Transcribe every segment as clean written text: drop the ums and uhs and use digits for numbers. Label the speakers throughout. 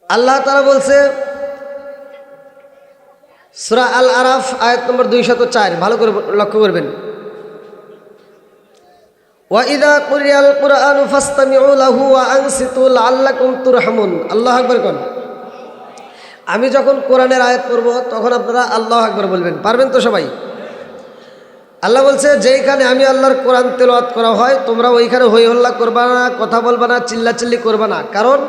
Speaker 1: আল্লাহ তাআলা বলছে সূরা আল আরাফ আয়াত নম্বর 204, ভালো করে লক্ষ্য করবেন। ওয়া ইযা কুরিয়াল কুরআনু ফাসতামিউ লাহু ওয়া আনসিতু লাআল্লাকুম তুরহামুন। আল্লাহু আকবার কোন। আমি যখন কোরআনের আয়াত পড়ব তখন আপনারা আল্লাহু আকবার বলবেন, পারবেন তো সবাই? আল্লাহ বলছে যেইখানে আমি আল্লাহর কোরআন তেলাওয়াত করা হয় তোমরা ওইখানে হই হল্লা করবা না, কথা বলবা না, চিল্লাচিল্লি করবা না, কারণ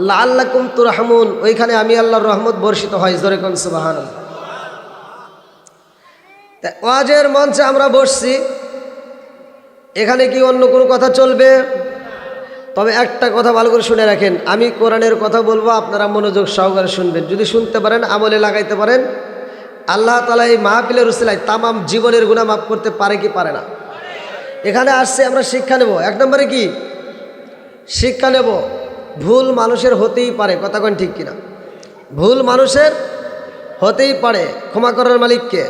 Speaker 1: লাআল্লাকুম তুরহামুন, ওইখানে আমি আল্লাহর রহমত বর্ষিত হয়। জোরে কোন সুবহানাল্লাহ। ওয়াজের মঞ্চে আমরা বসছি, এখানে কি অন্য কোনো কথা চলবে? তবে একটা কথা ভালো করে শুনে রাখেন, আমি কোরআনের কথা বলবো, আপনারা মনোযোগ সহকারে শুনবেন। যদি শুনতে পারেন, আমলে লাগাইতে পারেন, আল্লাহ তাআলা এই মাহফিলের উসিলায় তামাম জীবনের গুনাহ মাফ করতে পারে কি পারে না? এখানে আসছে আমরা শিক্ষা নেব। এক নম্বরে কি শিক্ষা নেব? ভুল মানুষের হতেই পারে, কথা কোন ঠিক কিনা? ভুল মানুষের হতেই পারে, ক্ষমা করার মালিককে?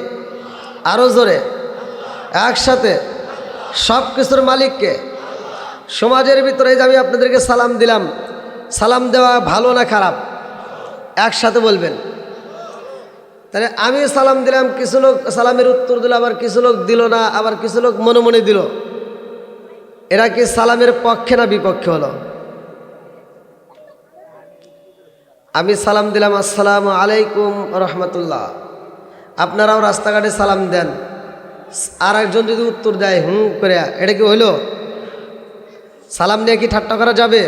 Speaker 1: আরো জোরে, একসাথে, সব কিছুর মালিককে। সমাজের ভিতরে যে আমি আপনাদেরকে সালাম দিলাম, সালাম দেওয়া ভালো না খারাপ? একসাথে বলবেন। তাহলে আমি সালাম দিলাম, কিছু লোক সালামের উত্তর দিল, আবার কিছু লোক দিল না, আবার কিছু লোক মনে মনে দিল। এরা কি সালামের পক্ষে না বিপক্ষে হলো? আমি সালাম দিলাম আসসালামু আলাইকুম রহমতুল্লাহ, আপনারাও রাস্তাঘাটে সালাম দেন, আর একজন যদি উত্তর দেয় করে, এটা কি হইল? সালাম নিয়ে কি ঠাট্টা করা যাবে?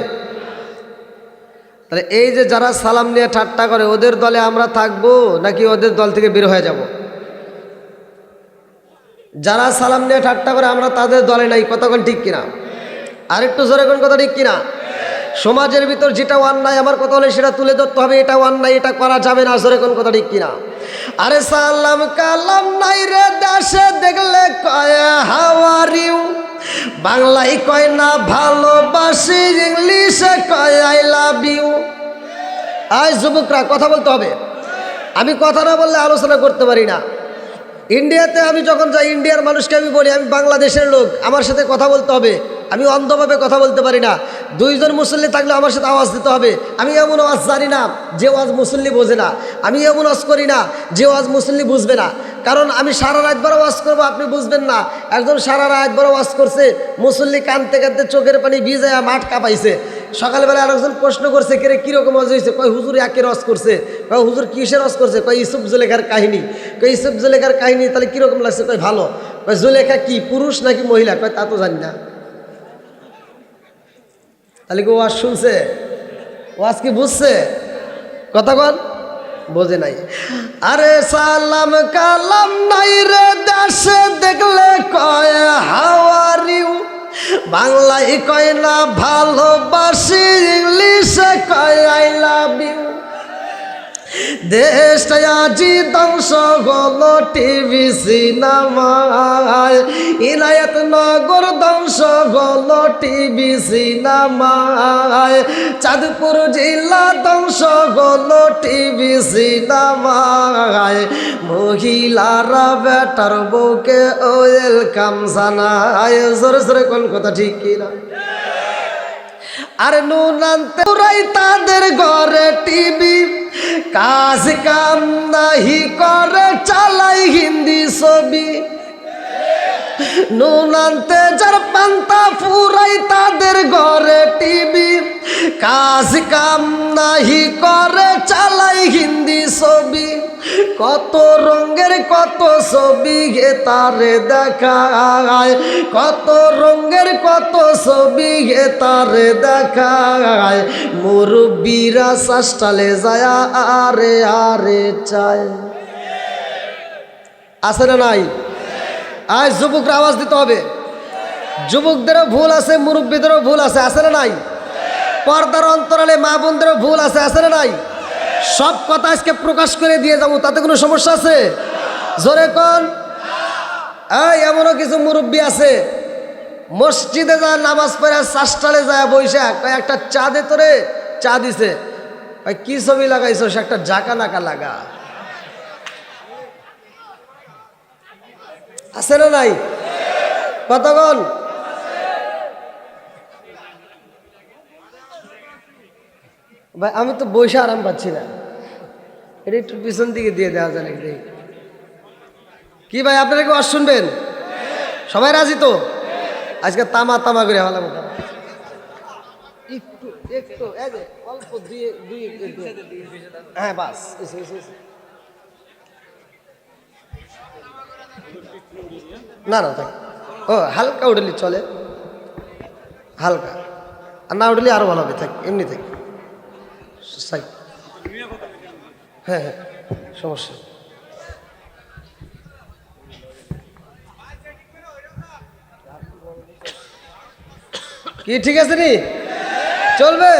Speaker 1: তাহলে এই যে যারা সালাম নিয়ে ঠাট্টা করে, ওদের দলে আমরা থাকবো নাকি ওদের দল থেকে বের হয়ে যাব? যারা সালাম নিয়ে ঠাট্টা করে আমরা তাদের দলে নাই, কতক্ষণ ঠিক কিনা? আরেকটু জোরে কোন কথা ঠিক কিনা? সমাজের ভিতর যেটা অন্যায়, আমার কথা হলে সেটা তুলে ধরতে হবে, এটা অন্যায়, এটা করা যাবে না, জোরে কোন কথা ঠিক কিনা? আরে সালাম কালাম নাই রে দেশে, দেখলে কয় হাউ আর ইউ, বাংলায় কয় না ভালোবাসি, ইংলিশে কয় আই লাভ ইউ। আজ যুবকরা কথা বলতে হবে, আমি কথা না বললে আলোচনা করতে পারি না। ইন্ডিয়াতে আমি যখন যাই, ইন্ডিয়ার মানুষকে আমি বলি আমি বাংলাদেশের লোক, আমার সাথে কথা বলতে হবে, আমি অন্ধভাবে কথা বলতে পারি না। দুইজন মুসল্লি থাকলে আমার সাথে আওয়াজ দিতে হবে। আমি এমন আওয়াজ জানি না যে আওয়াজ মুসল্লি বোঝে না, আমি এমন আওয়াজ করি না যে আওয়াজ মুসল্লি বুঝবে না, কারণ আমি সারা রাত বড় আওয়াজ করবো, আপনি বুঝবেন না। একজন সারা রাত বড় আওয়াজ করছে, মুসল্লি কাঁদতে কাঁদতে চোখের পানি ভিজায়া মাঠ কাঁপাইছে। সকালবেলা আরেকজন প্রশ্ন করছে, কে কিরকম আওয়াজ হয়েছে? কয় হুজুর একে রস করছে। কয় হুজুর কিসের রস করছে? কয় ইউসুফ জুলেখার কাহিনী। কয় ইউসুফ জুলেখার কাহিনী, তাহলে কিরকম লাগছে? কয় ভালো। কয় জুলেখা কি পুরুষ নাকি মহিলা? কয় তা তো জানি না। তাহলে কি ওয়াজ শুনছে? ওয়াজ কি বুঝছে? কথা কন বোঝে নাই। আরে সালাম কালাম নাই রে দেশে, দেখলে কয় হাউ আর ইউ, বাংলায় কয় না ভালোবাসি, ইংলিশে কয় আই লাভ ইউ। দেশটা আজি ধ্বংস হলো টিভি সিনেমায়, ইনায়েত নগর ধ্বংস হলো টিভি সিনেমায়, চাঁদপুর জেলা ধ্বংস হলো টিভি সিনেমায়, মহিলারা বেটার বউকে ওয়েলকাম জানায়। জোরে জোরে কোন কথা ঠিক কিনা? আর নুন আনতে পুরাই তাদের ঘরে টিভি, কাজ কাম নাহি করে চালাই হিন্দি ছবি। নুন আনতে যার পান্তা ফুরাই তাদের ঘরে টিভি, কাজ কাম নাহি করে চালাই হিন্দি ছবি। কত রঙের কত ছবি গে তারে দেখায়, কত রঙের কত ছবি গে তারে দেখায়, মুরব্বীরা শাসটালে যায় আরে আরে চায়। আছে না নাই? আজ যুবকরা আওয়াজ দিতে হবে। যুবকদেরও ভুল আছে, মুরব্বীদেরও ভুল আছে, আছে না নাই? পর্দার অন্তরালে মা বোনদেরও ভুল আছে, আছে না নাই? সব কথা আজকে প্রকাশ করে দিয়ে যাবো, তাতে কোনো সমস্যা আছে? জোরে কোন। এই এমনও কিছু মুরব্বী আছে, মসজিদে যায় নামাজ পড়ে চাষটালে যায় বৈশা, একটা চা দে তোরে, চা দিছে, কি ছবি লাগাইছো? সে একটা জাকা নাকা লাগা। আছে না নাই? কতক্ষণ? ভাই আমি তো বসে আরাম পাচ্ছি না, এটা একটু পিছন দিকে দিয়ে দেওয়া যায় নাকি? কি ভাই আপনারা কি ওয়াজ শুনবেন? সবাই রাজি তো? আজকে তামা তামা করে হলাম, একটু একটু অল্প হ্যাঁ বাস। না না থাক, ও হালকা উঠলি চলে, হালকা, আর না উঠলে আরো ভালো হবে, থাক এমনি থাক। হ্যাঁ হ্যাঁ সমস্যা। কি ঠিক আছে নি? চলবে?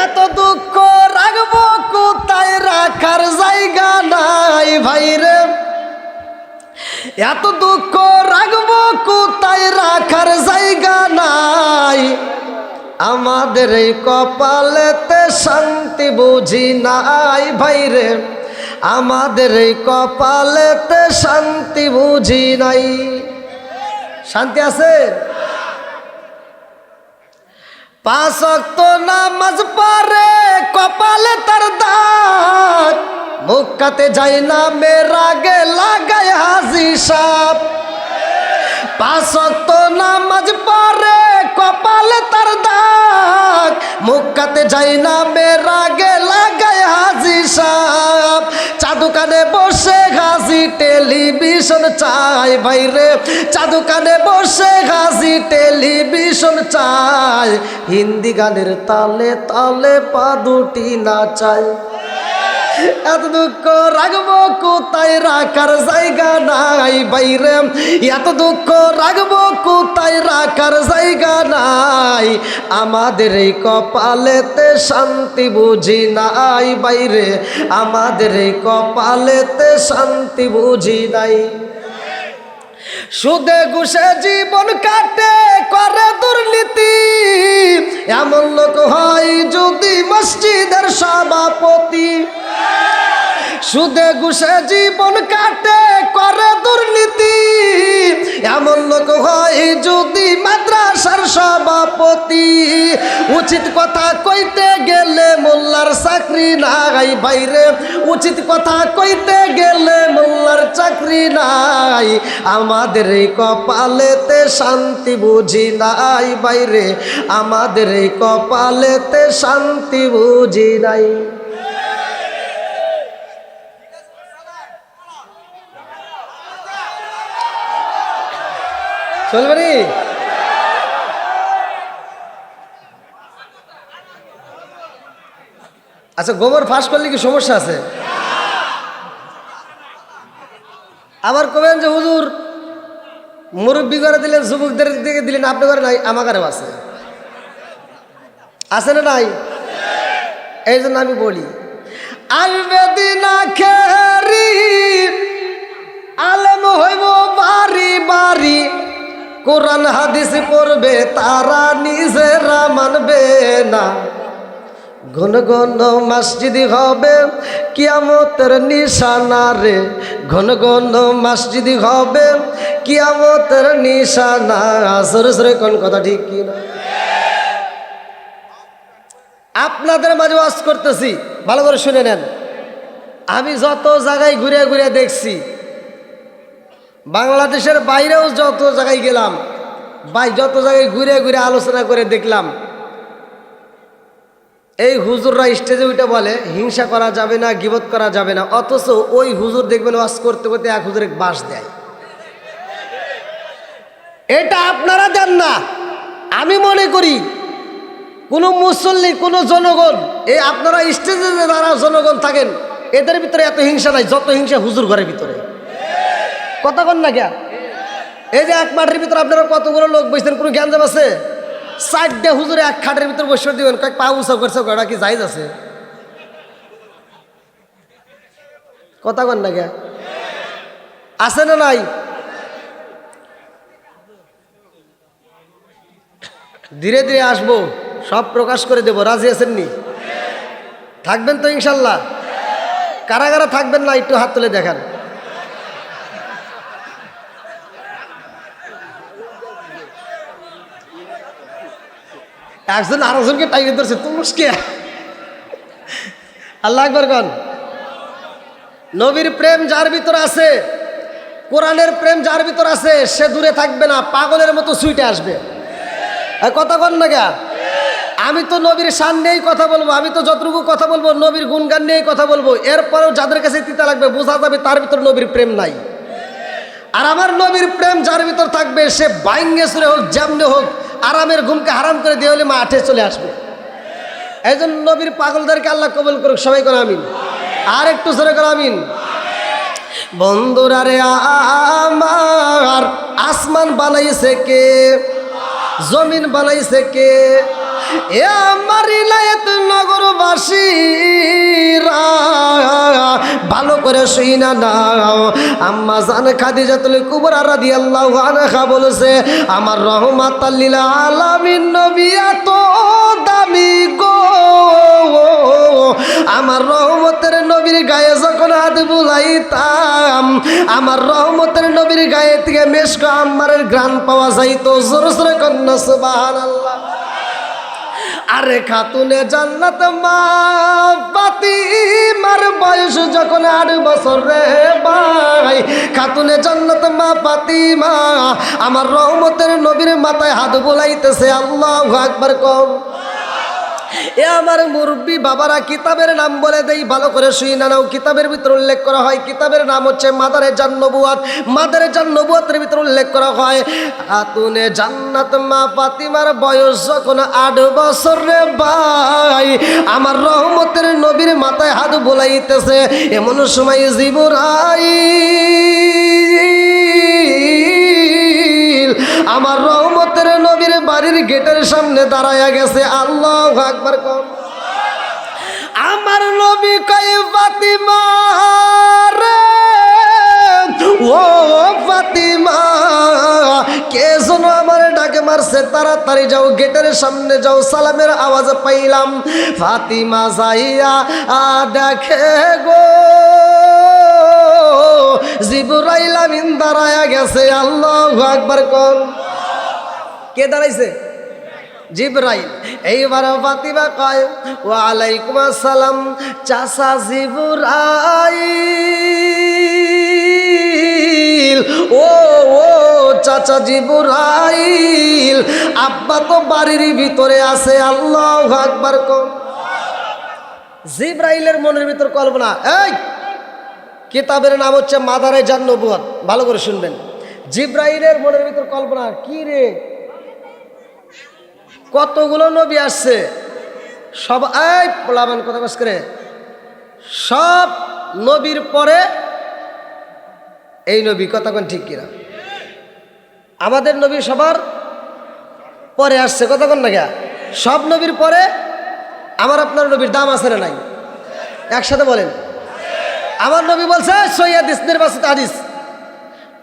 Speaker 1: এত দুঃখ রাখবো কোথায়, রাখার জায়গা নাই ভাই রে। এত দুঃখ রাখবো কোথায়, রাখার জায়গা নাই। আমাদের এই কপালেতে শান্তি বুঝি নাই ভাই রে, আমাদের এই কপালেতে শান্তি বুঝি নাই। শান্তি আছে? পাঁচ ওয়াক্ত নামাজ পড়ে কপালে তার দাগ, মুক্কাতে যাই না মেরাগে লাগায় হাজি সাপ। পাঁচ ওয়াক্ত নামাজ পড়ে কপালে তার দাগ, মুক্কাতে যাই না মেরাগে লাগায় হাজি সাপ। চা দোকানে বসে হাজি টেলিভিশন চাই ভাই রে, চা দোকানে বসে হাজি টেলিভিশন চাই। হিন্দি গানের তালে তালে পা দুটি নাচাই। এত দুঃখ রাখবো কোথায়, রাখার জায়গা নাই বাইরে। এত দুঃখ রাখবো কোথায়, রাখার জায়গা নাই। আমাদের এই কপালেতে শান্তি বুঝি নাই বাইরে, আমাদের এই কপালেতে শান্তি বুঝি নাই। সুদে ঘুষে জীবন কাটে করে দুর্নীতি, এমন লোক হয় যদি মসজিদের সভাপতি। সুদে ঘুষে জীবন কাটে করে দুর্নীতি, এমন লোক হয় যদি মাদ্রাসার সভাপতি। উচিত কথা কইতে গেলে মোল্লার চাকরি নাই বাইরে, উচিত কথা কইতে গেলে মোল্লার চাকরি নাই। আমাদের এই কপালেতে শান্তি বুঝি নাই বাইরে, আমাদের এই কপালেতে শান্তি বুঝি নাই। চলবে নি? আচ্ছা গোবর ফাঁস করলে কি সমস্যা আছে? আবার কবেন যে হুজুর মুরব্বী করে দিলেন, যুবকদের দিকে দিলেন, আপনি করে নাই, আমার কারেও আছে। আছে না নাই? এই জন্য আমি বলি, আসবে দিন আখেরি আলেম হইব বাড়ি বাড়ি, কোরআন হাদিস পড়বে তারা নিজেরা মানবে না। ঘন ঘন মসজিদ হবে কিয়ামতের নিশানা রে, ঘন ঘন মসজিদ হবে কিয়ামতের নিশানা। সরে সরে কোন কথা ঠিক কি না? আপনাদের মাঝে ওয়াজ করতেছি, ভালো করে শুনে নেন। আমি যত জায়গায় ঘুরে ঘুরে দেখছি, বাংলাদেশের বাইরেও যত জায়গায় গেলাম, যত জায়গায় ঘুরে ঘুরে আলোচনা করে দেখলাম, এই হুজুররা স্টেজে উঠে বলে হিংসা করা যাবে না, গীবত করা যাবে না, অথচ ওই হুজুর দেখবেন ওয়াজ করতে করতে এক হুজুরে বাঁশ দেয়। এটা আপনারা দেন না। আমি মনে করি কোনো মুসল্লি, কোনো জনগণ, এই আপনারা স্টেজে যারা জনগণ থাকেন এদের ভিতরে এত হিংসা নাই যত হিংসা হুজুর ঘরের ভিতরে। কথা কন না জ্ঞান? এই যে এক মাঠের ভিতরে আপনারা কতগুলো লোক বসছেন, কোনো জ্ঞান জাম আছে? 4টে হুজুরে এক খাটের ভিতরে বসে দিবেন, কয়েক পা উঁচাও করছে, ওটা কি জায়েজ আছে? কথা কন না জ্ঞান? আছে না নাই? ধীরে ধীরে আসবো, সব প্রকাশ করে দেব। রাজি আছেন নি? থাকবেন তো ইনশাল্লাহ? কারা কারা থাকবেন না একটু হাত তুলে দেখান। একজন আরেকজনকে টাইমে ধরছে, তো মুশকিল। আল্লাহু আকবার কোন। নবীর প্রেম যার ভিতর আছে, কোরআনের প্রেম যার ভিতর আছে, সে দূরে থাকবে না, পাগলের মতো ছুটে আসবে। কথা কন না গা। আমি তো নবীর শান নিয়েই কথা বলবো, আমি তো যতটুকু কথা বলবো নবীর গুণগান নিয়েই কথা বলবো। এরপরেও যাদের কাছে তিতা লাগবে বোঝা যাবে তার ভিতর নবীর প্রেম নাই। আর আমার নবীর প্রেম যার ভিতর থাকবে সে বাইঙ্গে সুরে হোক, যেমনে হোক, আরামের ঘুমকে হারাম করে দিয়ে হলে মাঠে চলে আসবে। এই জন্য নবীর পাগলদেরকে আল্লাহ কবুল করুক, সবাই করে আমিন। আর একটু জোরে করে আমিন। বন্ধুরা রে আমার, আসমান বানাইছে কে? জমিন বানাইছে কে? এ আমার ইলায়েত নগরবাসীরা ভালো করে শুই না নাও। আম্মা জান খাদিজাতুল কুবরা রাদিয়াল্লাহু আনহা বলেছে, আমার রহমাতাল লিল আলামিন নবী এত দামি গো, আমার রহমতের নবীর গায়ে যখন হাত বুলাইতাম, আমার রহমতের নবীর গায়ে থেকে মেশক আম্মারের ঘ্রাণ পাওয়া যাইতো। জোরে জোরে কন্যা সুবহানাল্লাহ। আরে খাতুনে জান্নাত মা ফাতিমার বয়স যখন 8 বছর রে ভাই, খাতুনে জান্নাত মা ফাতিমা আমার রহমতের নবীর মাথায় হাত বুলাইতেছে। আল্লাহু আকবার কম। এ আমার মুরব্বী বাবারা, কিতাবের নাম বলে দেই, ভালো করে শুই না নাও। কিতাবের ভিতর উল্লেখ করা হয়, কিতাবের নাম হচ্ছে মাদারে জান নবুয়াত। মাদারে জান নবুয়াতের ভিতর উল্লেখ করা হয়, খাতুনে জান্নাত মা ফাতিমার বয়স যখন 8 বছর রে ভাই, আমার রহমতের নবীর মাথায় হাত বোলাইতেছে। এমন সময় জিবরাইল আমার রহমতের নবীর বাড়ির গেটের সামনে দাঁড়ায়া গেছে। আল্লাহু আকবার কম। আমার নবী কয়, ফাতিমা রে, ও ফাতিমা, কে যেন আমার ডাকে মারছে, তাড়াতাড়ি যাও, গেটের সামনে যাও। সালামের আওয়াজ পাইলাম। ফাতিমা যাইয়া দেখে গো জিবরাইল আমিন দাঁড়ায়া গেছে। আল্লাহু আকবার কোন। কে দাঁড়াইছে? জিবরাইল। এইবার ফাতিমা কয়, ওয়া আলাইকুম আসসালাম চাচা জিবরাইল। ও ও চাচা জিবরাইল, আব্বা তো বাড়ির ভিতরে আছে। আল্লাহু আকবার কোন। জিবরাইলের মনের ভিতর কল্পনা। এই কিতাবের নাম হচ্ছে মাদারে জান নবুয়াত, ভালো করে শুনবেন। জিবরাইলের মনের ভিতর কল্পনা, কি রে কতগুলো নবী আসছে, সব এই পোলাবান কথা বাস করে, সব নবীর পরে এই নবী, কথা কোন ঠিক কিনা? আমাদের নবী সবার পরে আসছে, কথা কোন না গা? সব নবীর পরে আমার আপনার নবীর দাম আছে না নাই? একসাথে বলেন। আমার নবী বলছে সহিহ নির্বাচিত হাদিস,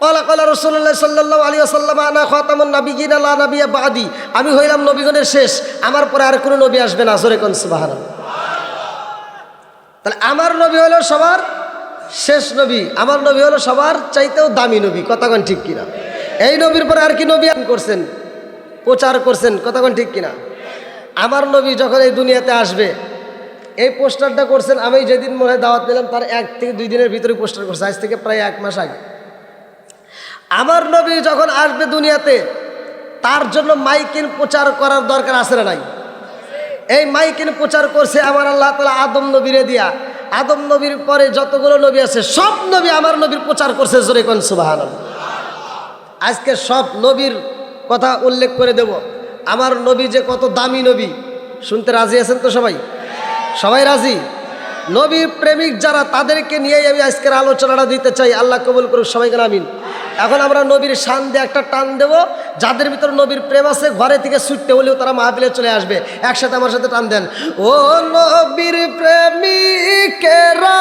Speaker 1: ক্বালা ক্বালা রাসূলুল্লাহ সাল্লাল্লাহু আলাইহি ওয়াসাল্লাম আনা খাতামুন নাবিয়্যিন লা নাবিয়্যা বাদি, আমি হইলাম নবীগণের শেষ, আমার পরে আর কোনো নবী আসবে না। জোরে কোন সুবহানাল্লাহ। তাহলে আমার নবী হলো সবার শেষ নবী, আমার নবী হলো সবার চাইতেও দামি নবী, কথা কোন ঠিক কিনা? এই নবীর পরে আর কি নবী করছেন, প্রচার করছেন, কথা কোন ঠিক কিনা? আমার নবী যখন এই দুনিয়াতে আসবে, এই পোস্টারটা করছেন, আমি যেদিন মনে হয় দাওয়াত দিলাম তার 1 থেকে 2 দিনের ভিতরে পোস্টার করছে, আজ থেকে প্রায় 1 মাস আগে। আমার নবী যখন আসবে দুনিয়াতে, তার জন্য মাইকিন প্রচার করার দরকার আছে না নাই? এই মাইকিন প্রচার করছে আমার আল্লাহ তাআলা আদম নবীরে দিয়া। আদম নবীর পরে যতগুলো নবী আছে সব নবী আমার নবীর প্রচার করছে। জোরে কোন সুবহানাল্লাহ। আজকে সব নবীর কথা উল্লেখ করে দেব। আমার নবী যে কত দামি নবী, শুনতে রাজি আছেন তো সবাই? সবাই রাজি? নবীর প্রেমিক যারা, তাদেরকে নিয়েই আমি আজকের আলোচনাটা দিতে চাই। আল্লাহ কবুল করুক, সবাইকে আমিন। এখন আমরা নবীর শান দিয়ে একটা টান দেব। যাদের ভিতর নবীর প্রেম আছে ঘরে থেকে ছুটতে হলেও তারা মাহফিলে চলে আসবে। একসাথে আমার সাথে টান দেন। ও নবীর প্রেমিকেরা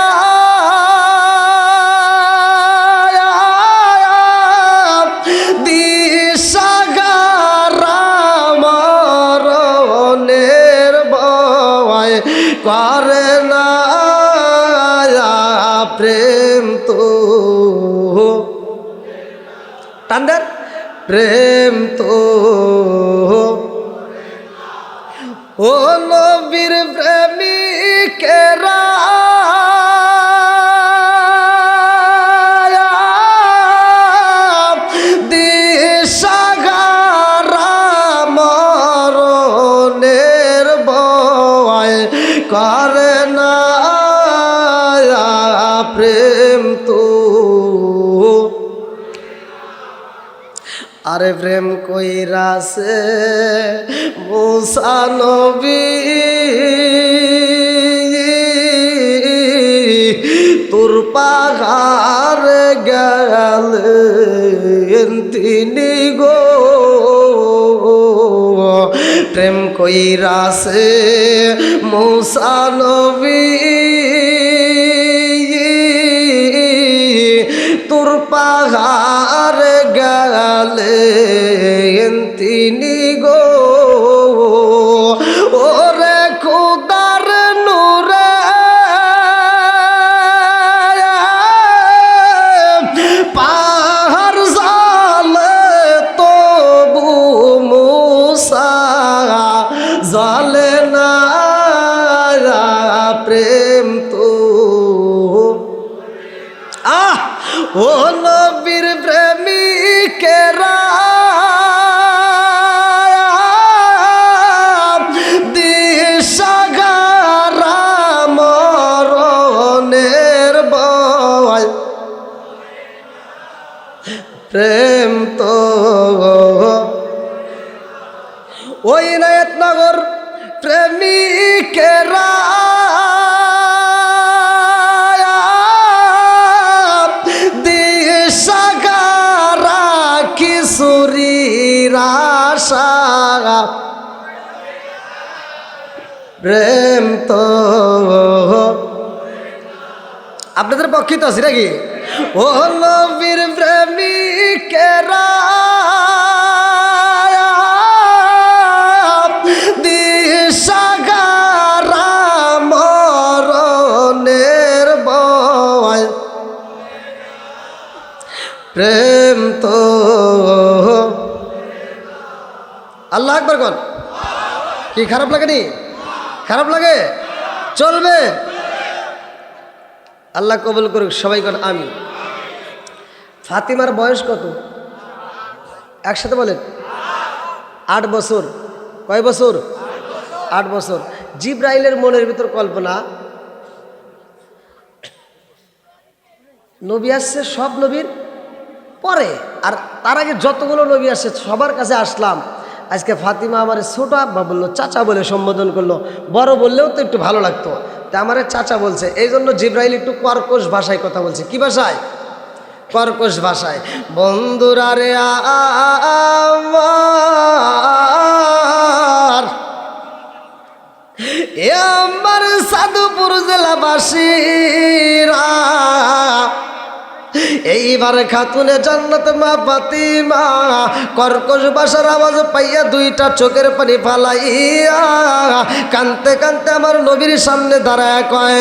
Speaker 1: দিশাগারা মরণের ভয় করে না প্রেম তো টান্ডার প্রেম তো ও নবীর প্রেমিক কেরা দিশাহারা মরণের ভয় করে না প্রেম তো আরে প্রেম কইরাছে মুসা নবী তোর পাহাড়ে গেলেন তিনি গো প্রেম কইরাছে মুসা নবী তোর পাহাড়ে গেলেন তিনি গো ওরে খুদার নূরে পাহাড় জালে তবু মুসা জালে না প্রেম তো ও নবীর প্রেমিকেরা দিশাহারা মরণের ভয় প্রেম তো ওই নায়তনগর প্রেমিকেরা প্রেম তো আপনাদের পক্ষে তো আছে নাকি ও নবীর প্রেমিকেরা দিশাহারা মরণের ভয় প্রেম তো আল্লাহ আকবার কর কি খারাপ লাগেনি খারাপ লাগে চলবে আল্লাহ কবুল করুক সবাই কর আমি ফাতিমার বয়স কত একসাথে বলেন 8 বছর কয় বছর 8 বছর জিব্রাইলের মনের ভিতর কল্পনা নবী আসছে সব নবীর পরে আর তার আগে যতগুলো নবী আসছে সবার কাছে আসলাম আজকে ফাতিমা আমার ছোট আব্বা বললো চাচা বলে সম্বোধন করলো বড় বললেও তো একটু ভালো লাগতো তা আমার চাচা বলছে এই জন্য জিব্রাইল একটু কর্কশ ভাষায় কথা বলছে কি ভাষায় কর্কশ ভাষায় বন্ধুরা রে আমার সাধুপুর জেলাবাসীরা এইবার খাতুনে জান্নাত মা ফাতিমা কর্কশ ভাষার আওয়াজ পাইয়া দুইটা চোখের পানি ফালাইয়া কানতে কানতে আমার নবীর সামনে দাঁড়ায় কয়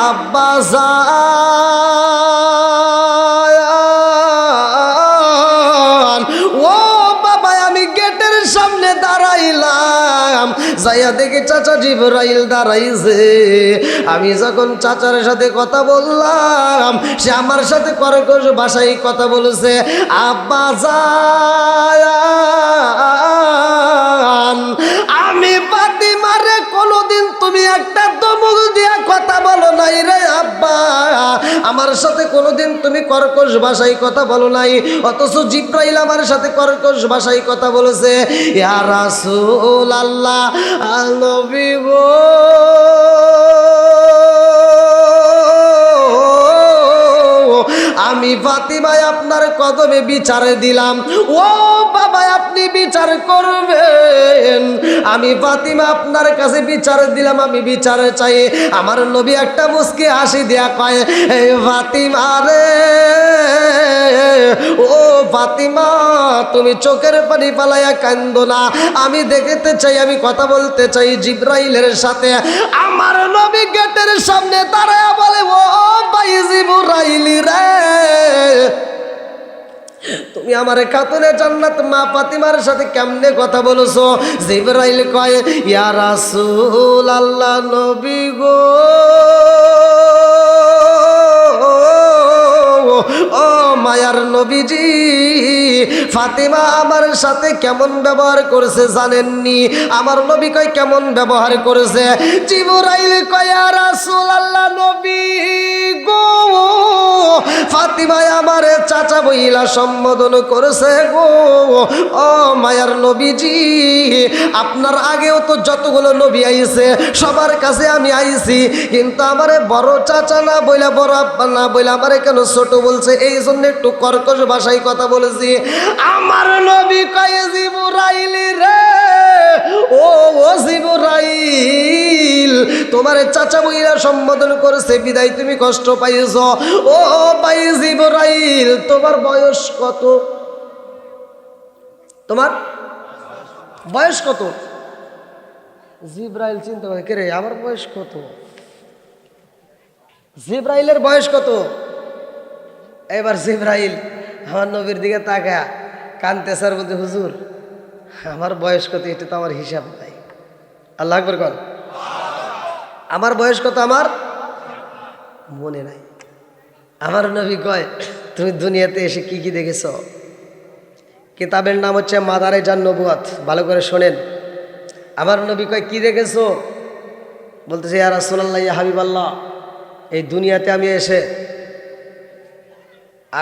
Speaker 1: আব্বা জান ও বাবা আমি গেটের সামনে দাঁড়াইলাম যাইয়া দেখি চাচা জিবরাইল দাঁড়াইছে আমি যখন চাচার সাথে কথা বললাম সে আমার সাথে কর্কশ ভাষায় কথা বলেছে আব্বা জান আমি ফাতিমারে কোনোদিন তুমি একটা দমক দিয়া কথা বলো নাই রে আব্বা আমার সাথে কোনোদিন তুমি কর্কশ ভাষায় কথা বলো নাই অথচ জিবরাইল আমার সাথে কর্কশ ভাষায় কথা বলেছে ইয়া রাসূলুল্লাহ নবী গো আমি ফাতিমা আপনার কদমে বিচার দিলাম ও বাবা আপনি বিচার করবেন আমি ফাতিমা আপনার কাছে বিচার দিলাম আমি বিচার চাই আমার নবী একটা মুস্কি হাসি দেয়া কয় এই ফাতিমা রে ও ফাতিমা তুমি চোখের পানি ফালাইয়া কান্দো না আমি দেখতে চাই আমি কথা বলতে চাই জিবরাইলের সাথে আমার নবী গেটের সামনে দাঁড়ায়া বলে ও ভাই জিবরাইল রে তুমি আমার খাতুনে জান্নাত মা ফাতিমার সাথে কেমনে কথা বলছো জিবরাইল কয় ইয়া রাসূলুল্লাহ নবী গো মায়ার নবীজি ফাতিমা আমার সাথে কেমন ব্যবহার করেছে জানেননি? আমার নবী কয় কেমন ব্যবহার করেছে? জিবরাইল কয় ইয়া রাসূলুল্লাহ নবী গো, ফাতিমায় আমার চাচা বইলা সম্বোধন করেছে গো। ও মায়ার নবীজি, আপনার আগেও তো যতগুলো নবী আইছে সবার কাছে আমি আইছি, কিন্তু আমারে বড় চাচা না বইলা, বড় আব্বা না বইলা আমারে কেন ছোট বলছে? এই জন্য একটু কর্কশ ভাষায় কথা বলেছি। আমার নবী কয় জিবরাইল রে, ও জিবরাইল, তোমার চাচা বইরা সম্বোধন করেছে বিদায় তুমি কষ্ট পাইছ। ও ভাই জিবরাইল, তোমার বয়স কত? তোমার বয়স কত? জিবরাইল চিন্তা করে, কে রে আমার বয়স কত? জিবরাইলের বয়স কত? এবার জিবরাইল আমার নবীর দিকে তাকা কানতে স্যার বলতে, হুজুর আমার বয়স কত এটা তো আমার হিসাব নাই। আল্লাহু আকবার কর। আমার বয়স কত আমার মনে নাই। আমার নবী কয় তুমি দুনিয়াতে এসে কি কি দেখেছ? কিতাবের নাম হচ্ছে মাদারে জান নবুয়াত, ভালো করে শোনেন। আমার নবী কয় কি দেখেছো? বলতেছে ইয়া রাসূলুল্লাহ ইয়া হাবিবাল্লাহ, এই দুনিয়াতে আমি এসে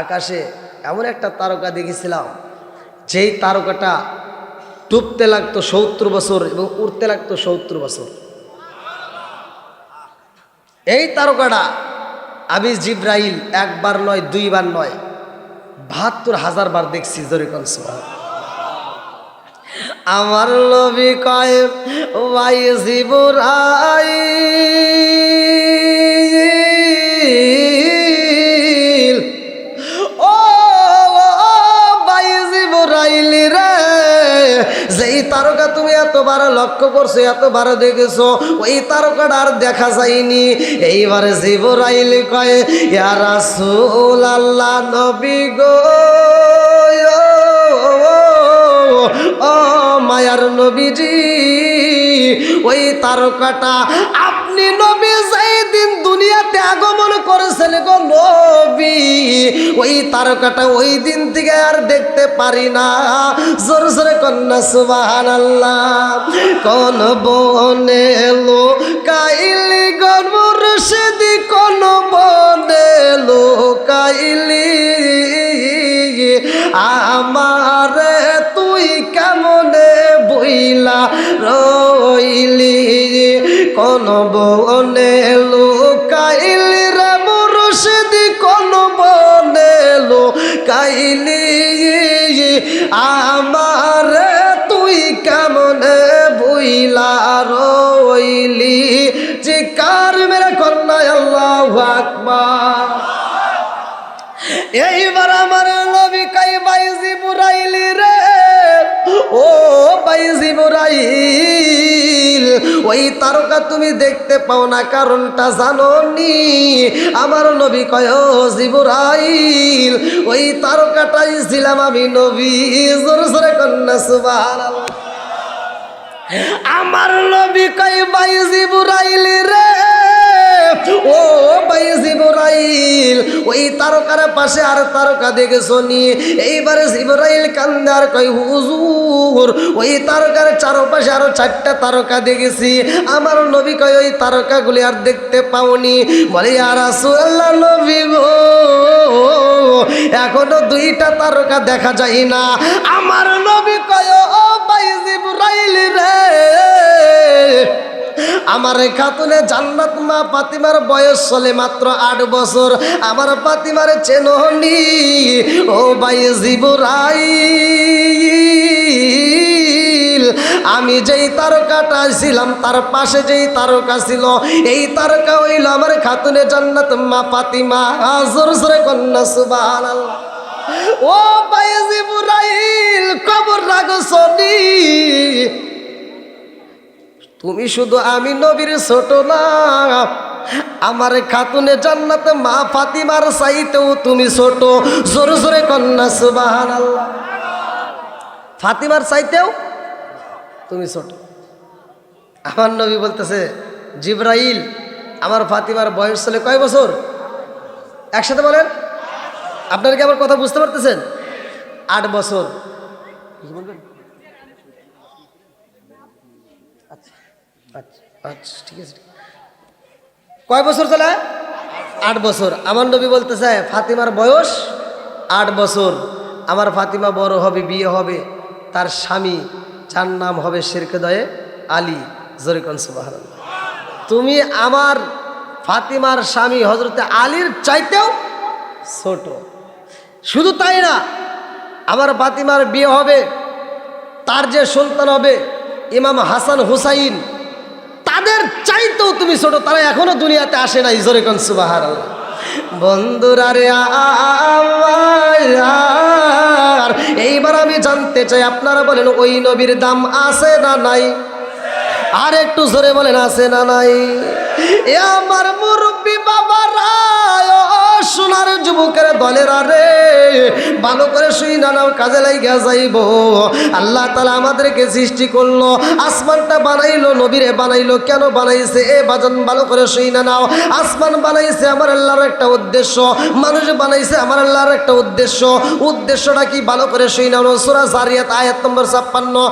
Speaker 1: আকাশে এমন একটা তারকা দেখেছিলাম যেই তারকাটা ডুবতে লাগতো 70 বছর এবং উঠতে লাগতো 70 বছর। এই তারকাটা আমি জিবরাইল একবার নয় দুইবার নয় ৭২,০০০ বার দেখছি। জোরে কোন সুবহানাল্লাহ। আমার নবী কয় ভাই জিবরাইল, ও ভাই জিবরাইল রে, যেই তারকা তুমি এতবার লক্ষ্য করছো এতবার দেখেছো ওই তারকাটা আর দেখা যায়নি। এইবারে জিবরাইল কয় ইয়া রাসূলুল্লাহ নবী গো, ও মায়ার নবীজি, ওই তারকাটা আপনি নবী যেই দিন দুনিয়াতে আগমন করেছেন গো নবী, ওই তারকাটা ওই দিন থেকে আর দেখতে পারি না। জোরে জোরে কন্যা সুবহানাল্লাহ। কোন বনে লুকাইলি গো মুর্শিদি, কোন বনে লুকাইলি আমারে তুই কেমনে বইলা রইলি? কোন বনে লুকাইলি রে মুর্শিদি, কোন বনে লুকাইলি আমারে তুই কেমনে বইলা রইলি? চিৎকার মেরে কন্যা আল্লাহু আকবার। এইবার আমার নবী কই ভাই জিবরাইল রে, ও ভাই জিবরাইল, ওই তারকা তুমি দেখতে পাও না কারণটা জানো নি? আমার নবী কয় ও জিবরাইল, ওই তারকাটাই ছিলাম আমি নবী। জোরে জোরে কন্যা সুবহানাল্লাহ। আমার নবী কয় ভাই জিবরাইল রে, ও ভাই জিবরাইল, ওই তারকার পাশে আর তারকা দেখেছো নি? এইবারে জিবরাইল কান্দার কয় হুজুর ওই তারকার চারপাশে আরো 4টা তারকা দেখেছি। আমার নবী কয় ওই তারকাগুলি আর দেখতে পাওনি? বলে ইয়া রাসূলুল্লাহ নবী গো, এখনো 2টা তারকা দেখা যায় না। আমার নবী কয় ও ভাই জিবরাইল রে, আমার খাতুনে জান্নাত মা ফাতিমার বয়স চলে মাত্র 8 বছর। আমার ফাতিমার চেননি? ও ভাই জিবরাইল, আমি যেই তারকাটা ছিলাম তার পাশে যেই তারকা ছিল এই তারকা হইল আমার খাতুনে জান্নাত মা ফাতিমা। জোরে জোরে কন্যা সুবহানাল্লাহ। ও ভাই জিবরাইল, খবর রাখছনি? তুমি শুধু আমি নবীর ছোট না, আমার খাতুনে জান্নাতে মা ফাতিমার চাইতেও তুমি ছোট। জোরে জোরে কন্যা সুবহানাল্লাহ। ফাতিমার চাইতেও তুমি ছোট। আমার নবী বলতেছে জিবরাইল, আমার ফাতিমার বয়স ছিল কয় বছর? একসাথে বলেন আপনারা কি আমার কথা বুঝতে পারতেছেন? 8 বছর। আচ্ছা আচ্ছা আচ্ছা, ঠিক আছে। কয় বছর চলে? 8 বছর। আমার নবী বলতে চায় ফাতিমার বয়স 8 বছর। আমার ফাতিমা বড় হবে, বিয়ে হবে, তার স্বামী যার নাম হবে শিরকেদয়ে আলী। জোরে কোন সুবহানাল্লাহ। তুমি আমার ফাতিমার স্বামী হযরতে আলীর চাইতেও ছোট। শুধু তাই না, আমার ফাতিমার বিয়ে হবে, তার যে সন্তান হবে ইমাম হাসান হুসাইন, তাদের চাইতেও তুমি ছোট, তারা এখনো দুনিয়াতে আসে নাই। জোরে কোন সুবহানাল্লাহ। বন্ধুরা রে আমার, এইবার আমি জানতে চাই আপনারা বলেন ওই নবীর দাম আছে না নাই? আর একটু জোরে বলেন আছে না নাই? এ আমার মুরব্বী বাবারা, সোনার যুবকের দলেরা রে, ভালো করে শুই না নাও, কাজে লাইগা যাইব। আল্লাহ তাআলা আমাদেরকে সৃষ্টি করলো, আসমানটা বানাইলো, নবীরে বানাইলো। কেন বানাইছে? এ বাজান ভালো করে শুই না নাও। আসমান বানাইছে আমার আল্লাহর একটা উদ্দেশ্য, মানুষ বানাইছে আমার আল্লাহর একটা উদ্দেশ্য। উদ্দেশ্যটা কি? ভালো করে শুই নাও। সূরা জারিয়াত আয়াত নম্বর 56।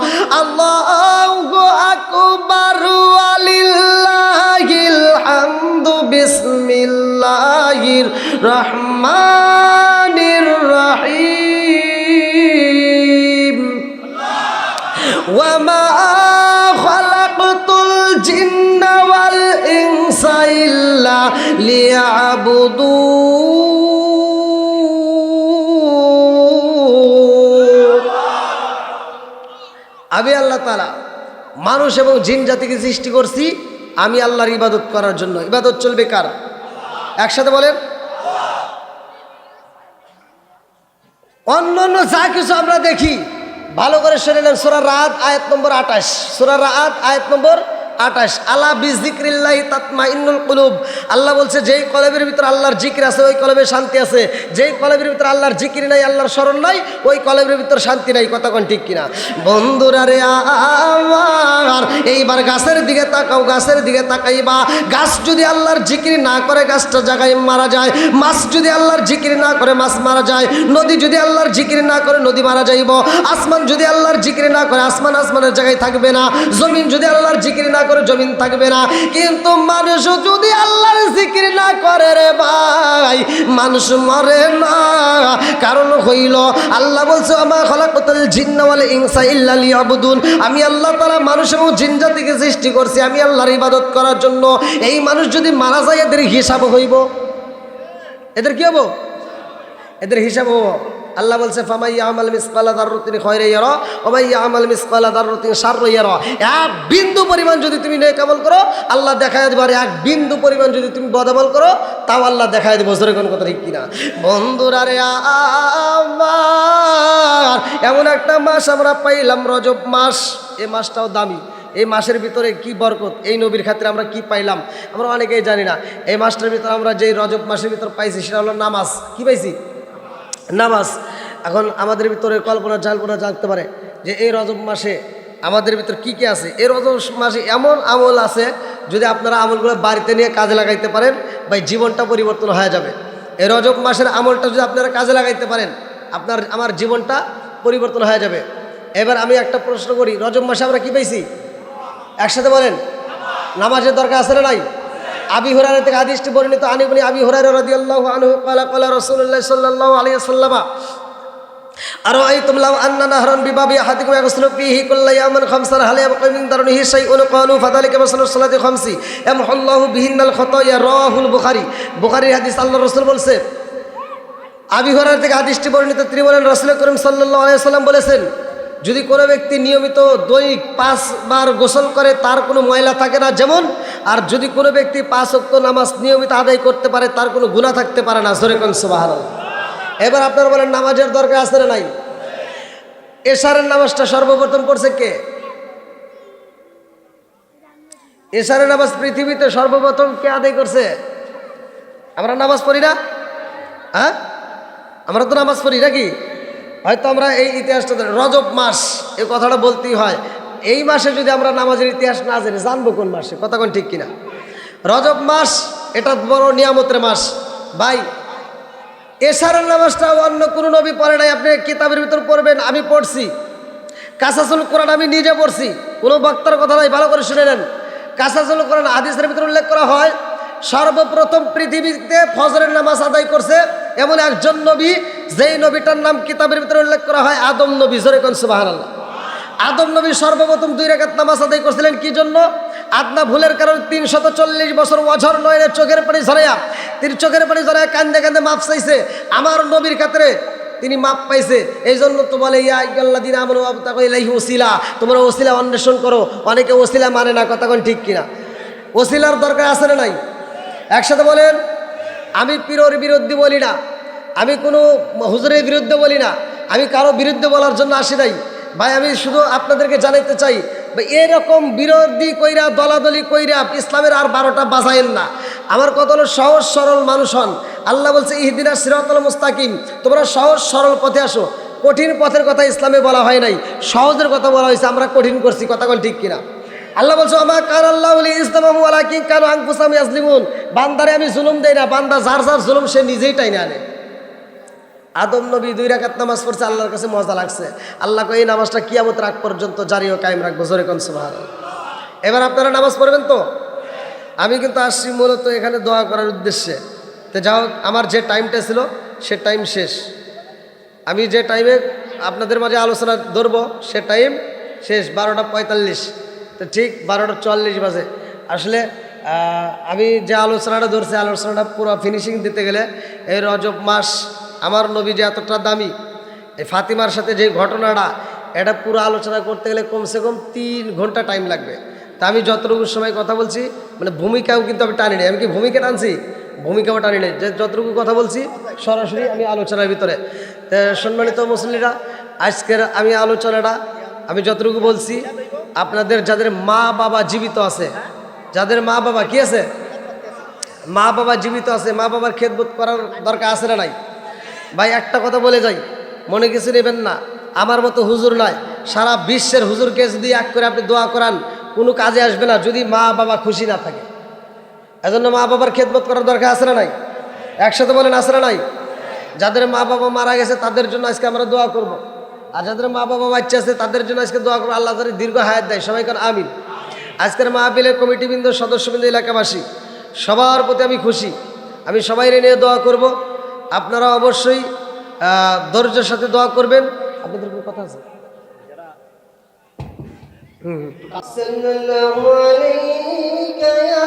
Speaker 1: আল্লাহু আকবার ওয়ালিল্লাহিল হামদু বিসমিল্লাহির রহমানির রহিম। ওয়া মা খালাকতুল জিন্না ওয়াল ইনসা ইল্লা লিয়াবুদুন। আমি আল্লাহ তাআলা মানুষ এবং জিন জাতিকে সৃষ্টি করছি আমি আল্লাহর ইবাদত করার জন্য। ইবাদত চলবে কার? একসাথে বলেন। অন্যান্য যা কিছু আমরা দেখি, ভালো করে শুনে নেন। সূরা রাদ আয়াত নম্বর 28। সূরা রাদ আয়াত নম্বর 28। আলা বিযিকরিল্লাহি তাতমাইন্নুল কুলুব। আল্লাহ বলছে যেই কলবের ভিতর আল্লাহর জিকির আছে ওই কলবে শান্তি আছে। যেই কলবের ভিতর আল্লাহর জিকির নাই, আল্লাহর স্মরণ নাই, ওই কলবের ভিতর শান্তি নাই। কথা কোন ঠিক কিনা? বন্ধুরা রে আমার, এইবার গাছের দিকে তাকাও, গাছের দিকে তাকাইবা। গাছ যদি আল্লাহর জিকির না করে গাছটা জায়গায় মারা যায়। মাছ যদি আল্লাহর জিকির না করে মাছ মারা যায়। নদী যদি আল্লাহর জিকির না করে নদী মারা যাইব। আসমান যদি আল্লাহর জিকির না করে আসমান আসমানের জায়গায় থাকবে না। জমিন যদি আল্লাহর জিকির না করে জমিন থাকবে না। কিন্তু মানুষ যদি আল্লাহর জিকির না করে রে ভাই, মানুষ মরে না। কারণ হইল আল্লাহ বলছে আমা খালাকাতুল জিন্না ওয়াল ইনসা ইল্লা লিয়াবুদুন। আমি আল্লাহ তাআলা মানুষ এবং জিন জাতিকে সৃষ্টি করছি আমি আল্লাহর ইবাদত করার জন্য। এই মানুষ যদি মারা যায় এদের হিসাব হইব। এদের কি হবো? এদের হিসাব হবো। আল্লাহ বলছে ফামাই ইয়ামাল মিসকালা যাররাতিন খায়রান ইয়ারা ওয়া মান ইয়ামাল মিসকালা যাররাতিন শাররান ইয়ারা। এক বিন্দু পরিমাণ যদি তুমি নেক আমল করো আল্লাহ দেখায় দেবে, আর এক বিন্দু পরিমাণ যদি তুমি বদ আমল করো তাও আল্লাহ দেখায় দেবে। জোরে কোন কথা ঠিক কিনা? বন্ধুরা রে আমার, এমন একটা মাস আমরা পাইলাম রজব মাস। এই মাসটাও দামি। এই মাসের ভিতরে কি বরকত, এই নবীর খাতিরে আমরা কি পাইলাম আমরা অনেকেই জানি না। এই মাসটার ভিতরে আমরা যেই রজব মাসের ভিতর পাইছি সেটা হলো নামাজ। কি পাইছি? নামাজ। এখন আমাদের ভিতরে কল্পনা জালপনা জানতে পারে যে এই রজব মাসে আমাদের ভিতর কি কি আছে। এই রজব মাসে এমন আমল আছে, যদি আপনারা আমলগুলো বাড়িতে নিয়ে কাজে লাগাইতে পারেন ভাই, জীবনটা পরিবর্তন হয়ে যাবে। এই রজব মাসের আমলটা যদি আপনারা কাজে লাগাইতে পারেন আমার জীবনটা পরিবর্তন হয়ে যাবে। এবার আমি একটা প্রশ্ন করি, রজব মাসে আমরা কি পাইছি? একসাথে বলেন। নামাজের দরকার আছে না নাই? আবি হুরায়রা থেকে হাদিসটি বর্ণিত, আনিবনি আবি হুরায়রা রাদিয়াল্লাহু আনহু ক্বালা ক্বালা রাসূলুল্লাহ সাল্লাল্লাহু আলাইহি ওয়াসাল্লাম আরাআইতুম লাউ আন্না নাহরান বিবাবি আহাদিকুম ইয়াগসিলু ফীহি কুল্লা ইয়াওমিন খামসান হাল ইয়াবকা মিন দারনিহি শাইউন ক্বালু ফাযালিকা মাসালুস সালাতি খামসি ইয়ামহুল্লাহু বিহিন্নাল খাতায়া। রাওয়াহুল বুখারী। বুখারীর হাদিস। আল্লাহর রাসূল বলছে, আবি হুরায়রা থেকে হাদিসটি বর্ণিত, তিনি বলেন রাসূল করিম সাল্লাল্লাহু আলাইহি ওয়াসাল্লাম বলেছেন, যদি কোনো ব্যক্তি নিয়মিত দৈনিক 5 বার গোসল করে তার কোনো ময়লা থাকে না যেমন, আর যদি কোনো ব্যক্তি 5 ওয়াক্ত নামাজ নিয়মিত আদায় করতে পারে তার কোনো গুনাহ থাকতে পারে না। জোরে কোন সুবহানাল্লাহ। এবার আপনারা বলেন নামাজের দরকার আছে না নাই? এশারের নামাজটা সর্বপ্রথম পড়ছে কে? এশারের নামাজ পৃথিবীতে সর্বপ্রথম কে আদায় করছে? আমরা নামাজ পড়ি না? হ্যাঁ, আমরা তো নামাজ পড়ি নাকি? হয়তো আমরা এই ইতিহাসটা রজব মাস এই কথাটা বলতেই হয়। এই মাসে যদি আমরা নামাজের ইতিহাস না জানি জানবো কোন মাসে? কথা কোন ঠিক কিনা? রজব মাস এটা বড় নিয়ামতের মাস ভাই। এশারের নামাজটা অন্য কোনো নবী পড়ে নাই, আপনি কিতাবের ভিতর পড়বেন, আমি পড়ছি। কাসাসুল কোরআন আমি নিজে পড়ছি, কোনো বক্তার কথা নাই, ভালো করে শুনে নেন। কাসাসুল কোরআন হাদিসের ভিতরে উল্লেখ করা হয় সর্বপ্রথম পৃথিবীতে ফজরের নামাজ আদায় করছে এমন একজন নবী, যেই নবীটার নাম কিতাবের ভিতরে উল্লেখ করা হয় আদম নবী। জোরে কোন সুবহানাল্লাহ। আদম নবী সর্বপ্রথম 2 রাকাত নামাজ আদায় করছিলেন কি জন্য? আদনা ভুলের কারণে 340 বছর অঝর নয়নের চোখের পানি ঝরাইয়া, তিনি চোখের পানি ঝরাইয়া কান্দে কান্দে মাপ চাইছে আমার নবীর খাতিরে, তিনি মাপ পাইছে। এই জন্য তো বলে ইয়া আইয়ুহাল্লাযীনা আমানু ওয়াবতাগু ইলাইহি ওসিলা, তোমরা ওসিলা অন্বেষণ করো। অনেকে ওসিলা মানে না, কথা কোন ঠিক কিনা? ওসিলার দরকার আছে না নাই? একসাথে বলেন। আমি পীরের বিরুদ্ধে বলি না, আমি কোনো হুজুরের বিরুদ্ধে বলি না, আমি কারো বিরুদ্ধে বলার জন্য আসি নাই ভাই। আমি শুধু আপনাদেরকে জানাইতে চাই এরকম বিরোধী কইরা দলাদলি কইরা ইসলামের আর 12টা বাজায়েন না। আমার কথা হলো সহজ সরল মানুষ হন। আল্লাহ বলছে ইহদিনাস সিরাতাল মুস্তাকিম, তোমরা সহজ সরল পথে আসো। কঠিন পথের কথা ইসলামে বলা হয় নাই, সহজের কথা বলা হয়েছে। আমরা কঠিন করছি, কথা বল ঠিক কিনা? আল্লাহ বলছে আমা কান আল্লাহু লিইসলামু ওয়ালাকিন কানু আনফুসাহুম ইয়াজলিমুন, বান্দারে আমি জুলুম দেই না, বান্দা যার যার জুলুম সে নিজেই টাইনে আনে। আদম নবী 2 রাকাত নামাজ পড়ছে, আল্লাহর কাছে মজা লাগছে। আল্লাহ কই এই নামাজটা কিয়ামত রাত পর্যন্ত জারি ও কায়েম রাখবো। জোরে কোন সুবহানাল্লাহ। এবার আপনারা নামাজ পড়বেন তো? আমি কিন্তু আসছি মূলত এখানে দোয়া করার উদ্দেশ্যে। তো যাও, আমার যে টাইমটা ছিল সে টাইম শেষ। আমি যে টাইমে আপনাদের মাঝে আলোচনা ধরবো সে টাইম শেষ, 12টা 45। তো ঠিক 12টা 44 বাজে। আসলে আমি যে আলোচনাটা ধরছি, আলোচনাটা পুরো ফিনিশিং দিতে গেলে এই রজব মাস, আমার নবী যে এতটা দামি, এই ফাতিমার সাথে যে ঘটনাটা, এটা পুরো আলোচনা করতে গেলে কমসে কম 3 ঘন্টা টাইম লাগবে। তা আমি যতটুকু সময় কথা বলছি, মানে ভূমিকাও কিন্তু আমি টানি নাই। আমি কি ভূমিকা টানছি? ভূমিকাও টানি নাই। যে যতটুকু কথা বলছি সরাসরি আমি আলোচনার ভিতরে। তো সম্মানিত মুসল্লিরা, আজকের আমি আলোচনাটা আমি যতটুকু বলছি, আপনাদের যাদের মা বাবা জীবিত আছে, যাদের মা বাবা কি আছে, মা বাবা জীবিত আছে, মা বাবার খেদমত করার দরকার আছে না নাই? ভাই একটা কথা বলে যাই, মনে কিছু নেবেন না, আমার মতো হুজুর নয়, সারা বিশ্বের হুজুরকে যদি এক করে আপনি দোয়া করান কোনো কাজে আসবে না যদি মা বাবা খুশি না থাকে। এজন্য মা বাবার খেদমত করার দরকার আছে না নাই? একসাথে বলেন আছে না নাই? যাদের মা বাবা মারা গেছে তাদের জন্য আজকে আমরা দোয়া করব। আর যাদের মা বাবা বাচ্চা আছে তাদের জন্য আজকে দোয়া করবো, আল্লাহ তাদের দীর্ঘ হায়াত দেয়। সবাই কারণ আমিন। আজকের মাহফিলের কমিটিবৃন্দ, সদস্যবৃন্দ, এলাকাবাসী সবার প্রতি আমি খুশি। আমি সবাই নিয়ে দোয়া করব। আপনারা অবশ্যই ধৈর্যের সাথে দোয়া করবেন। আপনাদের কোনো কথা আছে? সাল্লাল্লাহু আলাইকা ইয়া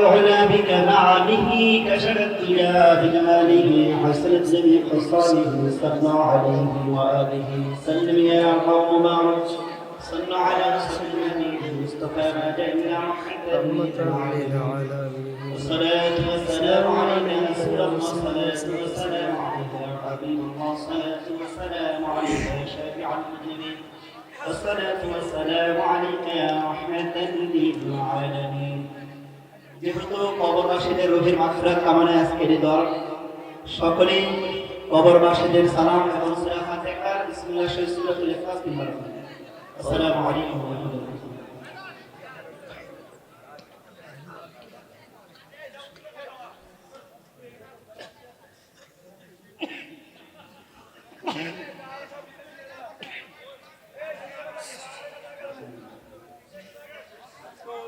Speaker 2: فرحنا بكماله كشفت إلى بجماله حسنت جميع خصاله استغنى عليه وآله سلم يا قوم بارك صلوا على سيدنا المصطفى ما جئنا محمد والصلاة والسلام عليك يا رسول الله والصلاة والسلام عليك يا حبيب الله والصلاة والسلام عليك يا شافع المذنبين والصلاة والسلام عليك يا رحمة للعالمين যেহেতু কবরবাসীদের রুহের মাগফিরাত কামনায় আজকের এই দল সকলেই কবরবাসীদের সালাম এবং সূরা ফাতিহা বিসমিল্লাহ সূরাতুল ইখলাস তিনবার পড়ুন। আসসালামু আলাইকুম ওয়া রাহমাতুল্লাহ।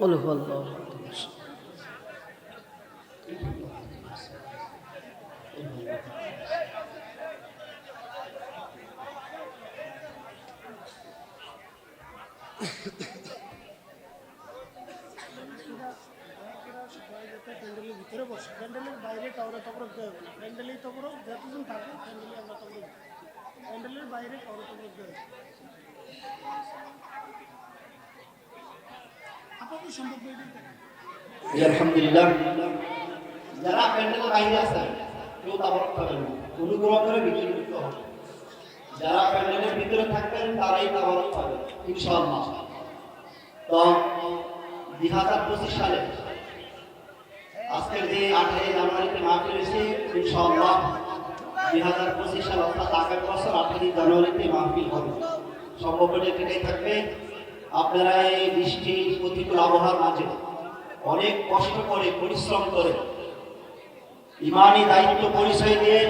Speaker 1: قل هو الله
Speaker 3: প্যান্ডেলের ভিতরে বসে প্যান্ডেলের বাইরে কাউরে তবরক দেওয়া হবে না প্যান্ডেলেই তবরক যতজন থাকে প্যান্ডেলে আমরা তবরক প্যান্ডেলের বাইরে কাউরে তবরক দেওয়া আপাতত সম্ভব নয়।
Speaker 2: আলহামদুলিল্লাহ যারা প্যান্ডেলের বাইরে আছে কেউ তাবরক পাবেন না, অনুগ্রহ করে ভিতরে ঢুকতে হবে। যারা প্যান্ডেলের ভিতরে থাকবেন তারাই তাবরক পাবেন ইনশাআল্লাহ। তো 2025 সালে আজকের যে 8 জানুয়ারিতে মাহফিল হয়েছে ইনশাআল্লাহ 2025 সাল অর্থাৎ আগামী বছর 8 জানুয়ারিতে মাহফিল হবে। সম্ভব হলে এটাই থাকবে। আপনারা এই বৃষ্টি প্রতিকূল আবহাওয়ার মাঝে অনেক কষ্ট করে পরিশ্রম করে ইমানি দায়িত্ব পরিচয় দিয়ে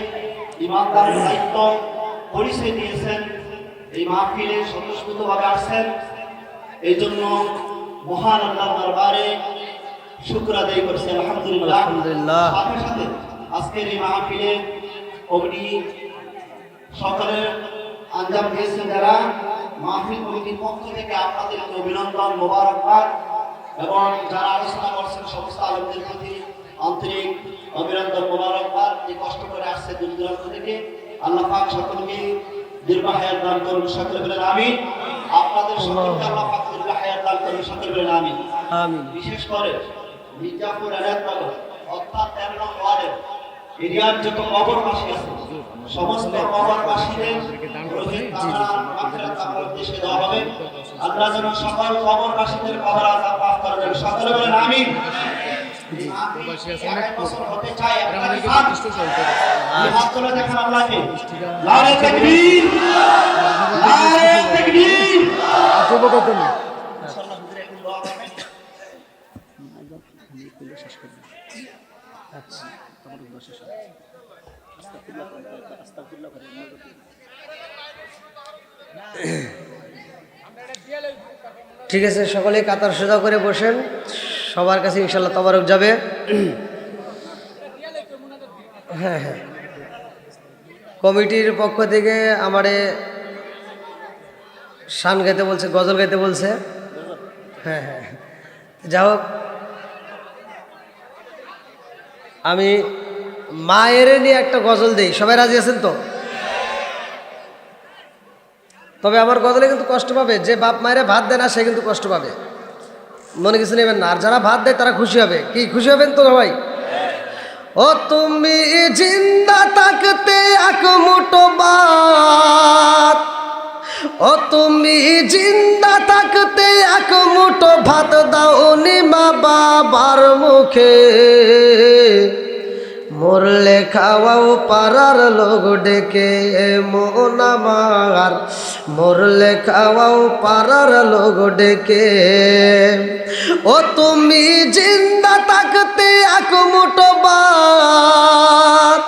Speaker 2: ইমানদারের দায়িত্ব পরিচয় দিয়েছেন, এই মাহফিলে স্বতঃস্ফূর্তভাবে আসছেন। এই জন্য মহান আল্লাহর দরবারে শুকর আদায় করছি আলহামদুলিল্লাহ। সাথে সাথে আজকের এই মাহফিলে কমিটি সকলের আঞ্জাম দিয়েছেন যারা মাহফিল কমিটির পক্ষ থেকে আপনাদেরকে অভিনন্দন মোবারকবাদ এবং যারা আলোচনা করছেন সমস্ত আলেমদের প্রতি আন্তরিক অভিনন্দন মোবারকবাদ। যে কষ্ট করে আসছে দূর দূরান্ত থেকে আল্লাহ পাক সকলকে দীর্ঘ হায়াত দান করুন, সকলে বলেন আমিন। আপনাদের সকলকে আল্লাহ পাক দীর্ঘ হায়াত দান করুন, সকলে বলেন আমিন। বিশেষ করে মির্জাপুর এলাকার অর্থাৎ 13 নং ওয়ার্ডের এরিয়ার যত কবরবাসী আছে সমস্ত কবরবাসীদের রোহিত কামনার উদ্দেশ্যে দেওয়া হবে। আল্লাহ যেন সকল কবরবাসীদের কবর আযাব মাফ করে দেন, সকলে বলেন আমিন। হতে চাই হাত তুলে দেখেন আল্লাহকে। নারে তাকবীর, নারে তাকবীর।
Speaker 1: ঠিক আছে, সকলে কাতার সোজা করে বসেন, সবার কাছে ইনশাল্লাহ তবারক যাবে। হ্যাঁ হ্যাঁ, কমিটির পক্ষ থেকে আমারে শান গাইতে বলছে, গজল গাইতে বলছে। হ্যাঁ হ্যাঁ, যা হোক, আমি মায়ের নিয়ে একটা গজল দেই, সবাই রাজি আছেন তো? তবে আমার গজলে কিন্তু কষ্ট পাবে, যে বাপ মায়েরা ভাত দেয় না সে কিন্তু কষ্ট পাবে। মনে কিছু নেবেন না। আর যারা ভাত দেয় তারা খুশি হবে। কি খুশি হবেন তো ভাই? ও তুমি জিন্দা থাকতে এক মুঠো ভাত, ও তুমি জিন্দা থাকতে এক মুঠো ভাত দাও নি মা বাবার মুখে, মরলে খাওয়াও পাড়ার লোক ডেকে মন আমার, মরলে খাওয়াও পাড়ার লোক ডেকে। ও তুমি জিন্দা থাকতে এক মুঠো ভাত,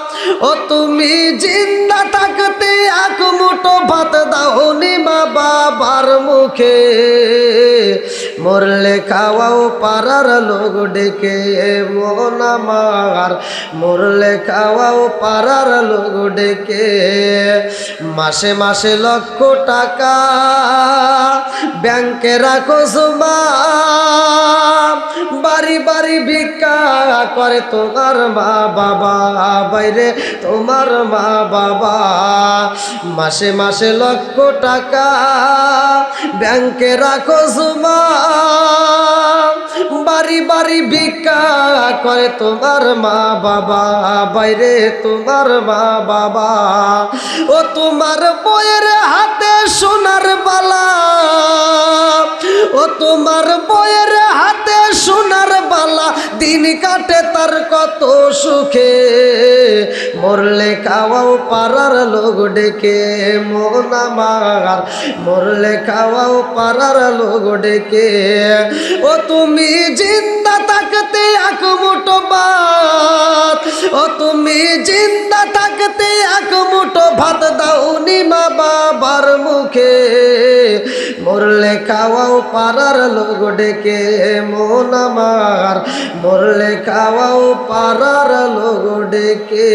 Speaker 1: ও তুমি জিন্দা থাকতে এক মুঠো ভাত দাও নি মা বাবার মুখে, মরলে খাওয়াও পাড়ার লোক ডেকে মন আমার, মরলে খাওয়াও পাড়ার লোক ডেকে। মাসে মাসে লক্ষ টাকা ব্যাংকে রাখো জমা, বাড়ি বাড়ি ভিক্ষা করে তোমার মা বাবা, বাইরে তোমার মা বাবা। মাসে মাসে লক্ষ টাকা ব্যাংকে রাখো জমা, বাড়ি বাড়ি ভিক্ষা করে তোমার মা বাবা, বাইরে তোমার মা বাবা। ও তোমার বইয়ের হাতে সোনার বালা, ও তোমার বইয়ের হাতে সোনার বালা, দিন কাটে তার কত সুখে, মরলে খাওয়াও পাড়ার লোক ডেকে মন আমার, মরলে খাওয়াও পাড়ার লোক ডেকে। ও তুমি জিন্দা থাকতে এক মুঠো ভাত, ও তুমি জিন্দা থাকতে এক মুঠো ভাত দাও নি মা বাবার মুখে, মরলে খাওয়াও পাড়ার লোক ডেকে মন আমার, মরলে খাওয়াও পাড়ার লোক ডেকে।